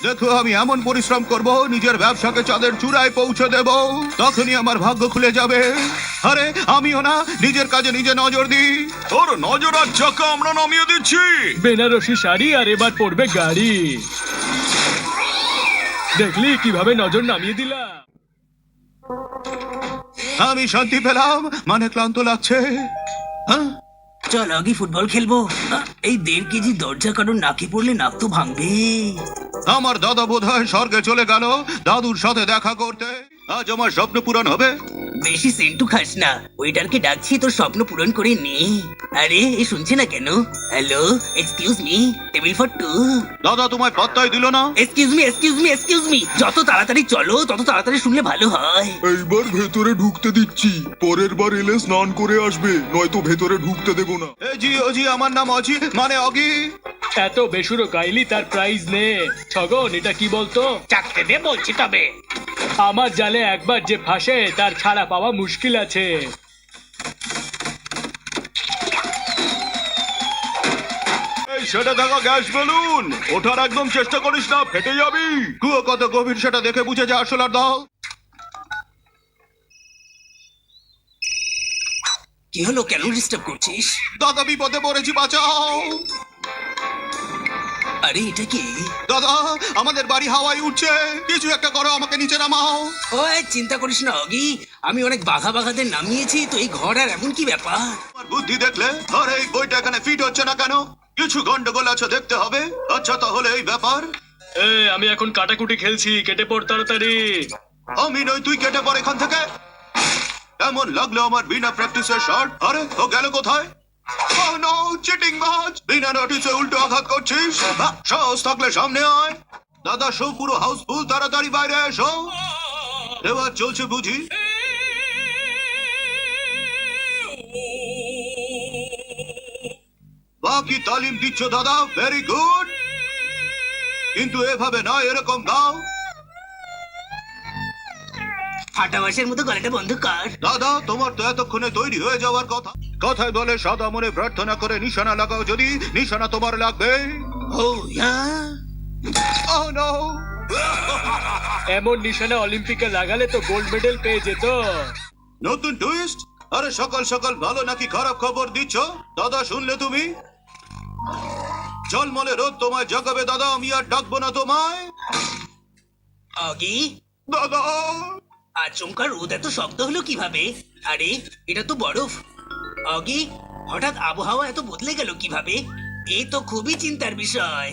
দেখো আমি এমন পরিশ্রম করব, নিজের ব্যবসাকে চাঁদের চূড়ায় পৌঁছে দেব, তখনই আমার ভাগ্য খুলে যাবে। আরে আমিও না নিজের কাজে নিজে নজর দিই। তোর নজর আর চাকা আমরা নামিয়ে দিচ্ছি। বেনারসি শাড়ি আর এবার পড়বে গাড়ি। দেখলি কিভাবে নজর নামিয়ে দিলাম। আমি শান্তি পেলাম, মানে ক্লান্ত লাগছে। হ্যাঁ, চল আগে ফুটবল খেলবো। এই 1.5 কেজি দরজা কারণ নাকে পড়লে নাক তো ভাঙবে। আমার দাদা বোধহয় স্বর্গে চলে গেল দাদুর সাথে দেখা করতে। আজ আমার স্বপ্ন পূরণ হবে। বেশি সেন্টু খাস না, ওয়েটারকে ডাকছি তোর স্বপ্ন পূরণ করে নে। আরে এ শুনছে না কেন? Hello, excuse me, table for 2। দাদা তোমায় পাত্তাই দিল না। এক্সকিউজ মি, যত তাড়াতাড়ি চলো তত তাড়াতাড়ি শুনলে ভালো হয়। এইবার ভেতরে ঢুকতে দিচ্ছি, পরের বার এলে স্নান করে আসবে, নয়তো ভেতরে ঢুকতে দেবো না। জি আমার নাম অজি, মানে অগি। এত বেসুরো গাইলি, তার প্রাইজ নে। ছগন, এটা কি বলতো? চাকতে দে বলছি তবে। আমার জালে একবার যে ফাঁসে তার ছাড়া পাওয়া মুশকিল আছে। এই সেটা দেখা গ্যাস বেলুন, ওঠার একদম চেষ্টা করিস না, ফেটে যাবি। কুয়ো কত গভীর সেটা দেখে বুঝে যা আসলার দাও। কি হলো, কেন ডিস্টার্ব করছিস? দাদা বিপদে পড়েছি, বাঁচাও। আরে এটা কি? দাদা আমাদের বাড়ি হাওয়ায় উঠছে, কিছু একটা করো, আমাকে নিচে নামাও। ওই চিন্তা করিস না অগি, আমি অনেক বাঘাদের নামিয়েছি, তো এই ঘর আর এমন কি ব্যাপার? আমার বুদ্ধি দেখলে, আর এই বইটা এখানে ফিট হচ্ছে না কেন? কিছু গন্ডগোল আছে, দেখতে হবে। আচ্ছা তাহলে এই ব্যাপার। আমি এখন কাটাকুটি খেলছি, কেটে পড় তাড়াতাড়ি। আমি নই, তুই কেটে পড় এখান থেকে। এমন লাগলো আমার বিনা প্র্যাকটিসের শট। আরে ও গেল কোথায়? Oh no, চিটিং বাজ! বিনা নোটিসে উল্টো আঘাত করছিস। সাহস থাকলে সামনে আয়। দাদা শো পুরো হাউসফুল, তাড়াতাড়ি বাইরে এসো। এবার চলছে বুঝি? বাকি তালিম দিচ্ছ দাদা, ভেরি গুড। কিন্তু এভাবে নয়, এরকম গাও। ফাটাবাসের মতো গলাটা বন্ধ কর। দাদা তোমার তো এতক্ষণে তৈরি হয়ে যাওয়ার কথা। কথায় বলে সাদা মনে প্রার্থনা করে নিশানা লাগাও, যদি নিশানা তোমার লাগবে। ও ইয়া, Oh no! এমন নিশানা অলিম্পিকে লাগালে তো গোল্ড মেডেল পেয়ে যেত। নতুন টুইস্ট। আরে সকাল সকাল ভালো নাকি খারাপ খবর দিচ্ছ? দাদা শুনলে তুমি? ঝলমলে রোদ তোমায় জাগাবে দাদা, আমি আর ডাকবো না তোমায়। অগি দাদা আচমকা রোদ এত শক্ত হলো কিভাবে? আরে এটা তো বরফ। অগি হঠাৎ আবহাওয়া এত বদলে গেল কিভাবে? এই তো খুবই চিন্তার বিষয়।